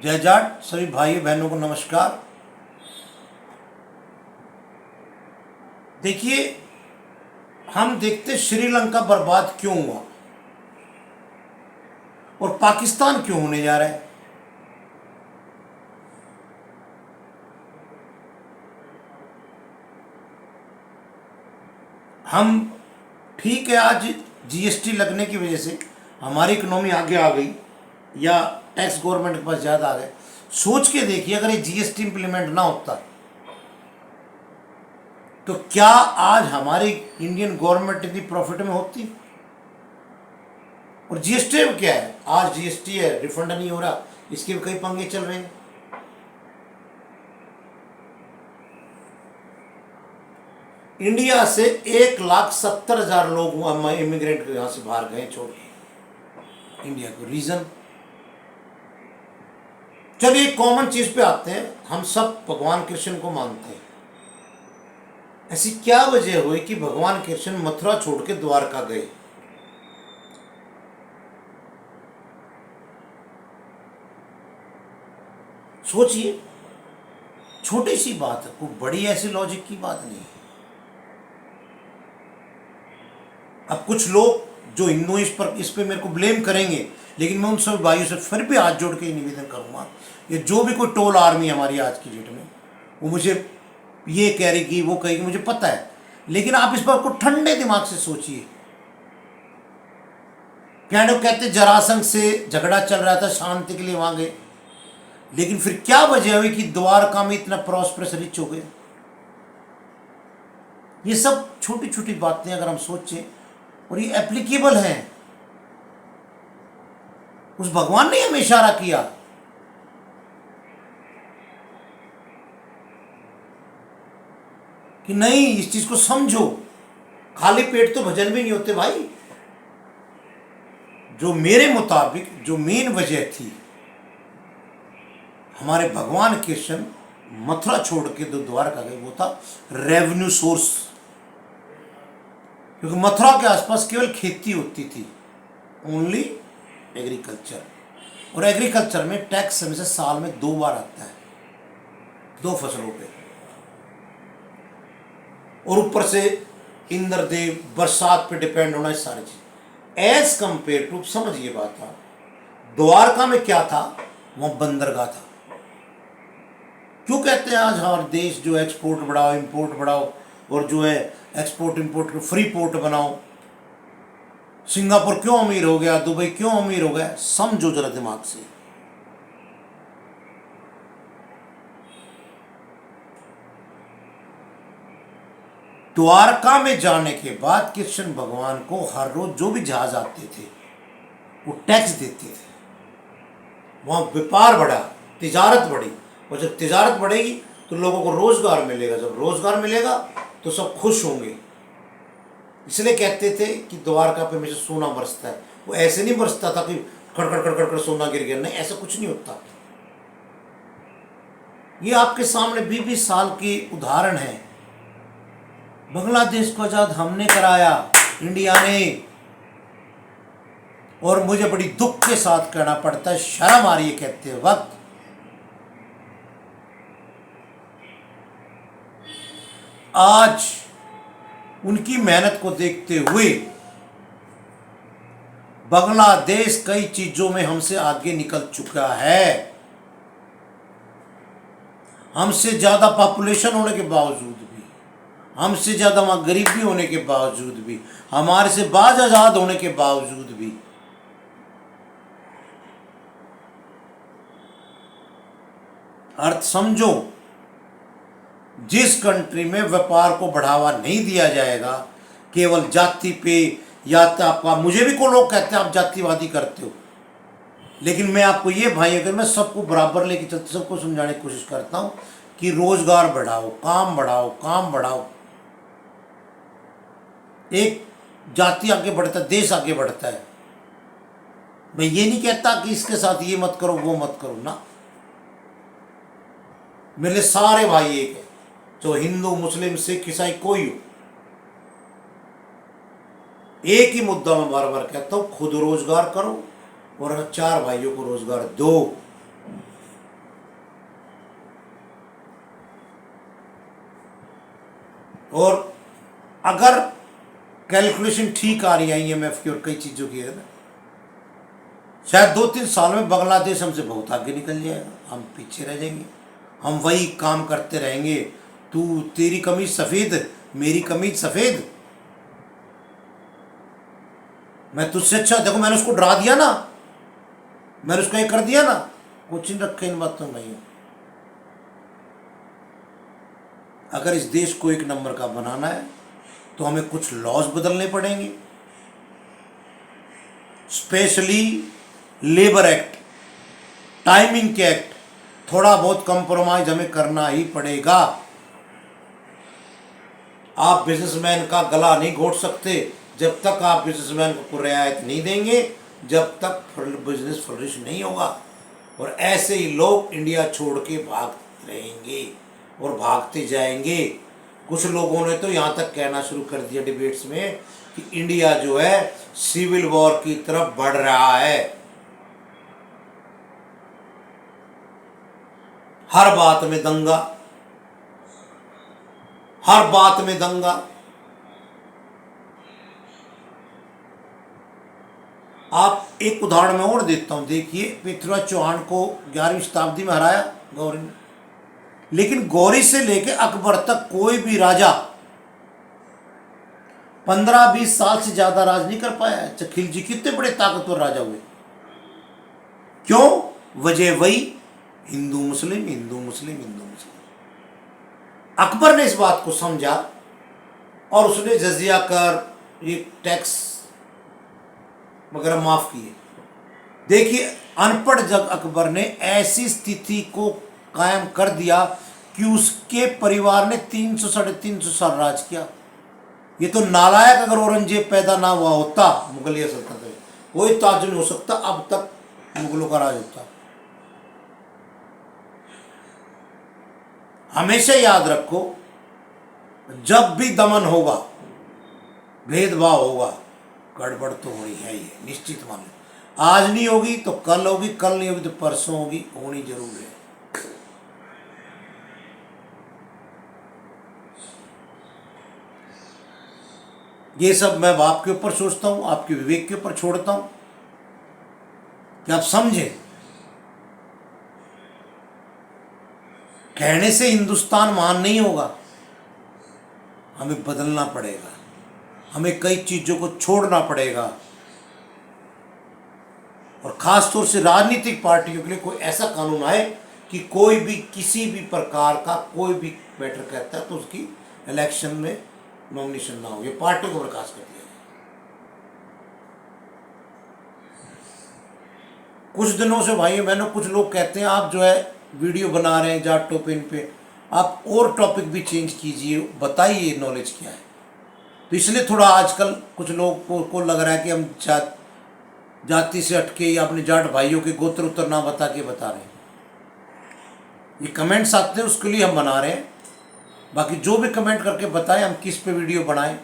जय जाट सभी भाई बहनों को नमस्कार। देखिए, हम देखते श्रीलंका बर्बाद क्यों हुआ और पाकिस्तान क्यों होने जा रहा है। हम ठीक है, आज जीएसटी लगने की वजह से हमारी इकोनॉमी आगे आ गई या टैक्स गवर्नमेंट के पास ज़्यादा आ गए। सोच के देखिए, अगर ये जीएसटी इंप्लीमेंट ना होता तो क्या आज हमारी इंडियन गवर्नमेंट इतनी प्रॉफिट में होती। और जीएसटी में क्या है, आज जीएसटी है, रिफंड नहीं हो रहा, इसके भी कई पंगे चल रहे हैं। इंडिया से 1,70,000 लोग इमिग्रेंट यहां से बाहर गए छोड़ के इंडिया को। रीजन, चलिए कॉमन चीज पे आते हैं। हम सब भगवान कृष्ण को मानते हैं। ऐसी क्या वजह हुई कि भगवान कृष्ण मथुरा छोड़ के द्वारका गए। सोचिए, छोटी सी बात है, कोई बड़ी ऐसी लॉजिक की बात नहीं है। अब कुछ लोग जो हिंदू इस पे मेरे को ब्लेम करेंगे, लेकिन मैं उन सब भाइयों से फिर भी हाथ जोड़ के निवेदन करूंगा, ये जो भी कोई टोल आर्मी हमारी आज की डेट में, वो मुझे ये कह रही कि वो कहेगी, मुझे पता है, लेकिन आप इस बात को ठंडे दिमाग से सोचिए। कहते जरासंध से झगड़ा चल रहा था, शांति के लिए वहां गए, लेकिन फिर क्या वजह हुई कि द्वारका में इतना प्रॉस्परस रिच हो गए। ये सब छोटी छोटी बातें अगर हम सोचें और ये एप्लीकेबल है, उस भगवान ने हमें इशारा किया कि नहीं, इस चीज को समझो। खाली पेट तो भजन भी नहीं होते भाई। जो मेरे मुताबिक जो मेन वजह थी, हमारे भगवान कृष्ण मथुरा छोड़ के जो द्वारका गए, वो था रेवेन्यू सोर्स। क्योंकि मथुरा के आसपास केवल खेती होती थी, ओनली एग्रीकल्चर। और एग्रीकल्चर में टैक्स हमेशा साल में 2 बार आता है, 2 फसलों पे। और ऊपर से इंद्रदेव, बरसात पे डिपेंड होना, सारी चीज एज कंपेयर टू। समझिए बात था, द्वारका में क्या था, वहां बंदरगाह था। क्यों कहते हैं आज हमारे देश जो एक्सपोर्ट बढ़ाओ, इंपोर्ट बढ़ाओ, और जो है एक्सपोर्ट इंपोर्ट को फ्री पोर्ट बनाओ। सिंगापुर क्यों अमीर हो गया, दुबई क्यों अमीर हो गया, समझो जरा दिमाग से। द्वारका में जाने के बाद कृष्ण भगवान को हर रोज जो भी जहाज आते थे वो टैक्स देते थे। वहां व्यापार बढ़ा, तिजारत बढ़ी, और जब तिजारत बढ़ेगी तो लोगों को रोजगार मिलेगा। जब रोजगार मिलेगा तो सब खुश होंगे। इसलिए कहते थे कि द्वारका पे हमेशा सोना बरसता है। वो ऐसे नहीं बरसता था कि खड़खड़ खड़खड़ कर सोना गिर गया, नहीं, ऐसा कुछ नहीं होता। ये आपके सामने 20-20 साल की उदाहरण है। बांग्लादेश को आजाद हमने कराया, इंडिया ने। और मुझे बड़ी दुख के साथ कहना पड़ता है, शर्म आ रही है कहते वक्त, आज उनकी मेहनत को देखते हुए बांग्लादेश कई चीजों में हमसे आगे निकल चुका है। हमसे ज्यादा पॉपुलेशन होने के बावजूद भी, हमसे ज्यादा वहां गरीबी होने के बावजूद भी, हमारे से बाज आजाद होने के बावजूद भी, अर्थ समझो, जिस कंट्री में व्यापार को बढ़ावा नहीं दिया जाएगा, केवल जाति पे, या तो आपका, मुझे भी को लोग कहते हैं आप जातिवादी करते हो, लेकिन मैं आपको ये भाई, अगर मैं सबको बराबर लेके चलते, सबको समझाने की कोशिश करता हूं कि रोजगार बढ़ाओ, काम बढ़ाओ, काम बढ़ाओ। एक जाति आगे बढ़ता है, देश आगे बढ़ता है। मैं ये नहीं कहता कि इसके साथ ये मत करो, वो मत करो ना। मेरे सारे भाई एक है, जो हिंदू, मुस्लिम, सिख, ईसाई कोई हो, एक ही मुद्दा मैं बार बार कहता हूं, खुद रोजगार करो और 4 भाइयों को रोजगार दो। और अगर कैलकुलेशन ठीक आ रही है IMF की और कई चीज़ों की है ना, शायद 2-3 साल में बांग्लादेश हमसे बहुत आगे निकल जाएगा, हम पीछे रह जाएंगे, हम वही काम करते रहेंगे। तेरी कमीज सफ़ेद, मेरी कमीज सफ़ेद, मैं तुझसे अच्छा, देखो मैंने उसको डरा दिया ना, मैंने उसको ये कर दिया ना, कुछ नहीं रखे इन बातों में। अगर इस देश को एक नंबर का बनाना है तो हमें कुछ लॉज बदलने पड़ेंगे, स्पेशली लेबर एक्ट, टाइमिंग के एक्ट, थोड़ा बहुत कंप्रोमाइज हमें करना ही पड़ेगा। आप बिजनेसमैन का गला नहीं घोट सकते जब तक आप बिजनेसमैन को रियायत नहीं देंगे, जब तक बिजनेस फ्लरिश नहीं होगा। और ऐसे ही लोग इंडिया छोड़ के भाग रहेंगे और भागते जाएंगे। कुछ लोगों ने तो यहाँ तक कहना शुरू कर दिया डिबेट्स में कि इंडिया जो है सिविल वॉर की तरफ बढ़ रहा है। हर बात में दंगा, हर बात में दंगा। आप एक उदाहरण मैं और देता हूं, देखिए पृथ्वीराज चौहान को 11वीं शताब्दी में हराया गौरी ने, लेकिन गौरी से लेके अकबर तक कोई भी राजा 15-20 साल से ज्यादा राज नहीं कर पाया। खिलजी कितने बड़े ताकतवर राजा हुए, क्यों? वजह वही, हिंदू मुस्लिम, हिंदू मुस्लिम, हिंदू मुस्लिम। अकबर ने इस बात को समझा और उसने जजिया कर, ये टैक्स वगैरह माफ किए। देखिए अनपढ़ जब अकबर ने ऐसी स्थिति को कायम कर दिया कि उसके परिवार ने 300-350 साल राज किया। ये तो नालायक अगर औरंगजेब पैदा ना हुआ होता मुगलिया सल्तनत में, कोई ताजुब नहीं हो सकता, अब तक मुगलों का राज होता। हमेशा याद रखो, जब भी दमन होगा, भेदभाव होगा, गड़बड़ तो होनी है ही, निश्चित मान लो। आज नहीं होगी तो कल होगी, कल नहीं होगी तो परसों होगी, होनी जरूर है। ये सब मैं आपके ऊपर सोचता हूं, आपके विवेक के ऊपर छोड़ता हूं कि आप समझें। कहने से हिंदुस्तान महान नहीं होगा, हमें बदलना पड़ेगा, हमें कई चीजों को छोड़ना पड़ेगा। और खासतौर से राजनीतिक पार्टियों के लिए कोई ऐसा कानून आए कि कोई भी किसी भी प्रकार का कोई भी मैटर कहता है तो उसकी इलेक्शन में नॉमिनेशन ना हो। ये पार्टी को बर्खास्त कर दिया जाए। कुछ दिनों से भाई मैंने, कुछ लोग कहते हैं आप जो है वीडियो बना रहे हैं जाट टॉपिक पे, आप और टॉपिक भी चेंज कीजिए, बताइए नॉलेज क्या है। तो इसलिए थोड़ा आजकल कुछ लोग को लग रहा है कि हम जाति से हटके या अपने जाट भाइयों के गोत्र उत्तर ना बता के बता रहे हैं। ये कमेंट्स आते हैं उसके लिए हम बना रहे हैं। बाकी जो भी कमेंट करके बताएं हम किस पे वीडियो बनाएं।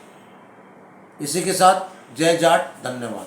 इसी के साथ जय जाट, धन्यवाद।